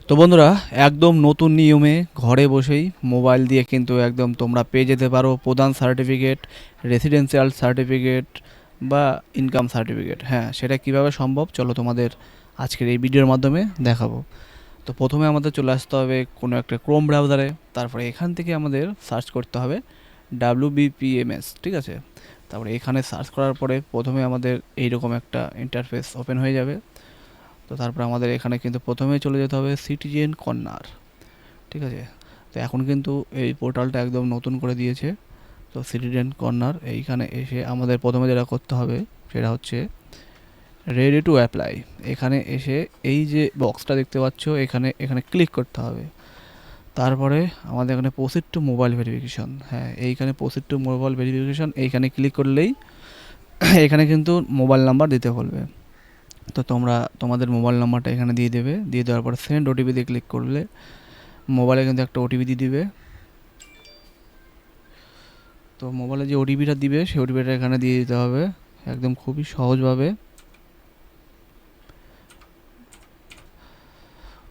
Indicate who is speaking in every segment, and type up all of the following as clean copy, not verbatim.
Speaker 1: তো বন্ধুরা, একদম নতুন নিয়মে ঘরে বসেই মোবাইল দিয়ে কিন্তু একদম তোমরা পেয়ে যেতে পারো প্রধান সার্টিফিকেট, রেসিডেন্সিয়াল সার্টিফিকেট বা ইনকাম সার্টিফিকেট। হ্যাঁ, সেটা কিভাবে সম্ভব চলো তোমাদের আজকের এই ভিডিওর মাধ্যমে দেখাবো। তো প্রথমে আমাদের চলে আসতে হবে কোনো একটা ক্রোম ব্রাউজারে, তারপরে এখান থেকে আমাদের সার্চ করতে হবে WBPMS, ঠিক আছে। তারপরে এখানে সার্চ করার পরে প্রথমে আমাদের এইরকম একটা ইন্টারফেস ওপেন হয়ে যাবে। তো তারপর আমাদের এখানে কিন্তু প্রথমেই চলে যেতে হবে সিটিজেন কর্নার, ঠিক আছে। তো এখন কিন্তু এই পোর্টালটা একদম নতুন করে দিয়েছে। তো সিটিজেন কর্নার এইখানে এসে আমাদের প্রথমে যেটা করতে হবে সেটা হচ্ছে রেডি টু অ্যাপ্লাই। এখানে এসে এই যে বক্সটা দেখতে পাচ্ছ এখানে এখানে ক্লিক করতে হবে। তারপরে আমাদের এখানে প্রসিড টু মোবাইল ভেরিফিকেশন, হ্যাঁ এইখানে প্রসিড টু মোবাইল ভেরিফিকেশন এইখানে ক্লিক করলেই এখানে কিন্তু মোবাইল নাম্বার দিতে বলবে। তো তোমরা তোমাদের মোবাইল নাম্বারটা এখানে দিয়ে দেবে, দিয়ে দেওয়ার পর সেন্ড ওটিপি দিয়ে ক্লিক করলে মোবাইলে কিন্তু একটা ওটিপি দিয়ে দিবে। তো মোবাইলে যে ওটিপিটা দিবে সেই ওটিপিটা এখানে দিয়ে দিতে হবে একদম খুবই সহজভাবে।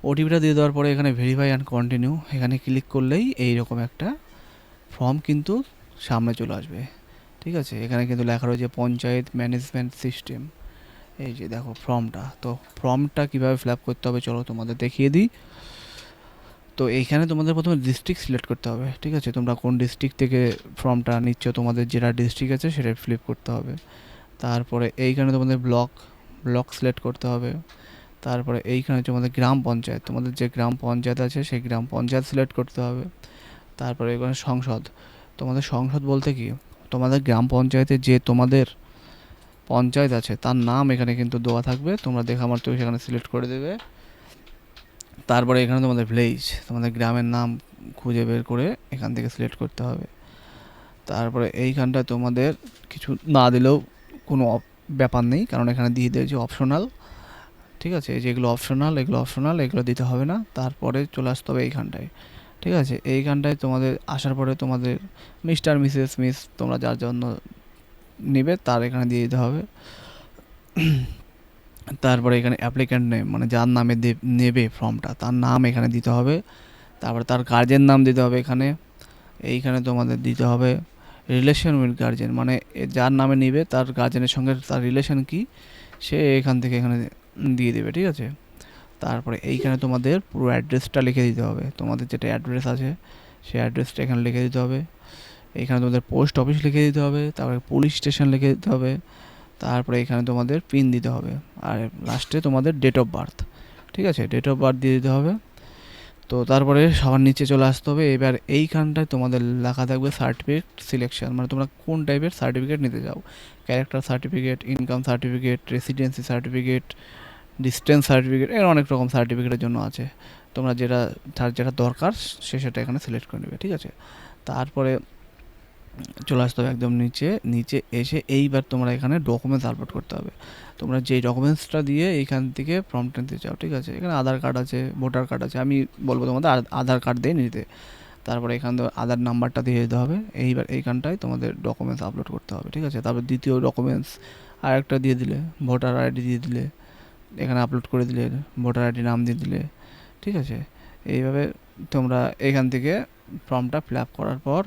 Speaker 1: ওটিপিটা দিয়ে দেওয়ার পরে এখানে ভেরিফাই অ্যান্ড কন্টিনিউ এখানে ক্লিক করলেই এইরকম একটা ফর্ম কিন্তু সামনে চলে আসবে, ঠিক আছে। এখানে কিন্তু লেখা রয়েছে পঞ্চায়েত ম্যানেজমেন্ট সিস্টেম। এই যে দেখো ফর্মটা, তো ফর্মটা কীভাবে ফিল আপ করতে হবে চলো তোমাদের দেখিয়ে দিই। তো এইখানে তোমাদের প্রথমে ডিস্ট্রিক্ট সিলেক্ট করতে হবে, ঠিক আছে। তোমরা কোন ডিস্ট্রিক্ট থেকে ফর্মটা নিচ্ছ, তোমাদের যেটা ডিস্ট্রিক্ট আছে সেটা ফিল করতে হবে। তারপরে এইখানে তোমাদের ব্লক সিলেক্ট করতে হবে। তারপরে এইখানে তোমাদের গ্রাম পঞ্চায়েত, তোমাদের যে গ্রাম পঞ্চায়েত আছে সেই গ্রাম পঞ্চায়েত সিলেক্ট করতে হবে। তারপরে এখানে সংসদ, তোমাদের সংসদ বলতে কি তোমাদের গ্রাম পঞ্চায়েতে যে তোমাদের পঞ্চায়েত আছে তার নাম এখানে কিন্তু দেওয়া থাকবে, তোমরা দেখা মাত্র সেখানে সিলেক্ট করে দেবে। তারপরে এখানে তোমাদের ভিলেজ, তোমাদের গ্রামের নাম খুঁজে বের করে এখান থেকে সিলেক্ট করতে হবে। তারপরে এইখানটায় তোমাদের কিছু না দিলেও কোনো ব্যাপার নেই, কারণ এখানে দিয়ে দিয়েছে অপশনাল, ঠিক আছে। যেগুলো অপশনাল এগুলো দিতে হবে না। তারপরে চলে আসতে হবে এইখানটায়, ঠিক আছে। এইখানটায় তোমাদের আসার পরে তোমাদের মিস্টার মিসেস মিস তোমরা যার জন্য নেবে তার এখানে দিয়ে দিতে হবে। তারপরে এখানে অ্যাপ্লিক্যান্ট নেম মানে যার নামে নেবে ফর্মটা তার নাম এখানে দিতে হবে। তারপরে তার গার্জেন নাম দিতে হবে এখানে। এইখানে তোমাদের দিতে হবে রিলেশন উইথ গার্জেন, মানে যার নামে নেবে তার গার্জেনের সঙ্গে তার রিলেশন কি সে এখান থেকে এখানে দিয়ে দেবে, ঠিক আছে। তারপরে এইখানে তোমাদের পুরো অ্যাড্রেসটা লিখে দিতে হবে, তোমাদের যেটা অ্যাড্রেস আছে সেই অ্যাড্রেসটা এখানে লিখে দিতে হবে। এইখানে তোমাদের পোস্ট অফিস লিখে দিতে হবে, তারপরে পুলিশ স্টেশন লিখে দিতে হবে। তারপরে এখানে তোমাদের পিন দিতে হবে, আর লাস্টে তোমাদের ডেট অফ বার্থ, ঠিক আছে, ডেট অফ বার্থ দিয়ে দিতে হবে। তো তারপরে সবার নিচে চলে আসতে হবে। এবার এইখানটায় তোমাদের লেখা থাকবে সার্টিফিকেট সিলেকশন, মানে তোমরা কোন টাইপের সার্টিফিকেট নিতে চাও, character certificate, income certificate, residency certificate, distance certificate, এর অনেক রকম সার্টিফিকেটের জন্য আছে। তোমরা যেটা যেটা দরকার সেটা এখানে সিলেক্ট করে নেবে, ঠিক আছে। তারপরে চলে আসতে হবে একদম নিচে, নিচে এসে এইবার তোমরা এখানে ডকুমেন্টস আপলোড করতে হবে। তোমরা যেই ডকুমেন্টসটা দিয়ে এইখান থেকে ফর্মটা নিতে চাও, ঠিক আছে। এখানে আধার কার্ড আছে, ভোটার কার্ড আছে, আমি বলবো তোমাদের আধার কার্ড দিয়ে নিতে। তারপরে এখান থেকে আধার নাম্বারটা দিয়ে দিতে হবে। এইবার এইখানটায় তোমাদের ডকুমেন্টস আপলোড করতে হবে, ঠিক আছে। তারপর দ্বিতীয় ডকুমেন্টস আর একটা দিয়ে দিলে, ভোটার আইডি দিয়ে দিলে, এখানে আপলোড করে দিলে, ভোটার আইডি নাম দিয়ে দিলে, ঠিক আছে। এইভাবে তোমরা এখান থেকে ফর্মটা ফিল আপ করার পর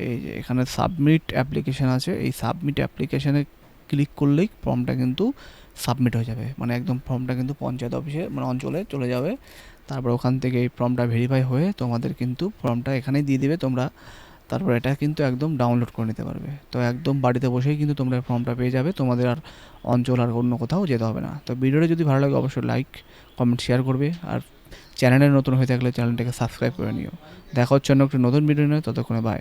Speaker 1: এই যে এখানে সাবমিট অ্যাপ্লিকেশান আছে, এই সাবমিট অ্যাপ্লিকেশানে ক্লিক করলেই ফর্মটা কিন্তু সাবমিট হয়ে যাবে, মানে একদম ফর্মটা কিন্তু পঞ্চায়েত অফিসে মানে অঞ্চলে চলে যাবে। তারপর ওখান থেকে এই ফর্মটা ভেরিফাই হয়ে তোমাদের কিন্তু ফর্মটা এখানেই দিয়ে দেবে তোমরা। তারপর এটা কিন্তু একদম ডাউনলোড করে নিতে পারবে। তো একদম বাড়িতে বসেই কিন্তু তোমরা ফর্মটা পেয়ে যাবে, তোমাদের আর অঞ্চল আর অন্য কোথাও যেতে হবে না। তো ভিডিওটা যদি ভালো লাগে অবশ্যই লাইক কমেন্ট শেয়ার করবে, আর চ্যানেলে নতুন হয়ে থাকলে চ্যানেলটাকে সাবস্ক্রাইব করে নিও। দেখা হচ্ছে অন্য একটা নতুন ভিডিও নিয়ে, ততক্ষণে বাই।